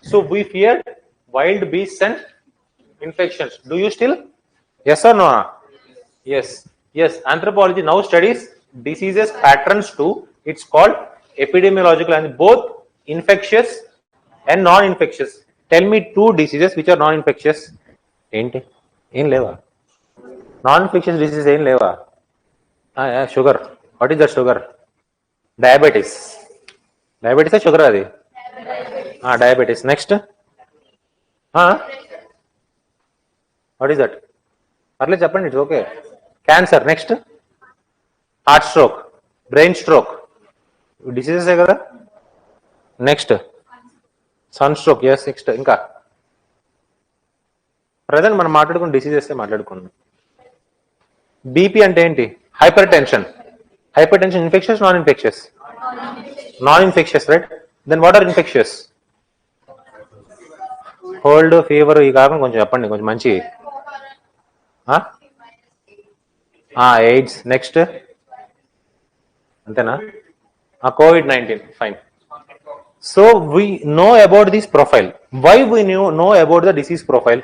So we feared wild beasts and infections. Do you still? Yes or no? Yes. Yes. Anthropology now studies diseases patterns too. It's called epidemiological and both infectious and non-infectious. Tell me two diseases which are non-infectious. ఏంటి ఏం లేవా non-infectious diseases ఏం లేవా sugar what is that sugar diabetes డయాబెటీసా sugar అది diabetes next what is that పర్లేదు చెప్పండి it's okay cancer next heart stroke brain stroke డిసీజెసే కదా next sun stroke yes next ఇంకా ప్రజెంట్ మనం మాట్లాడుకున్న డిసీజెస్ మాట్లాడుకున్నాం బీపీ అంటే ఏంటి హైపర్ టెన్షన్ infections non infectious right then what are infectious cold fever ఈ కాకుండా కొంచెం చెప్పండి కొంచెం మంచి ఎయిడ్స్ నెక్స్ట్ అంతేనా COVID-19 fine. So we know about this profile. Why we know about the disease profile?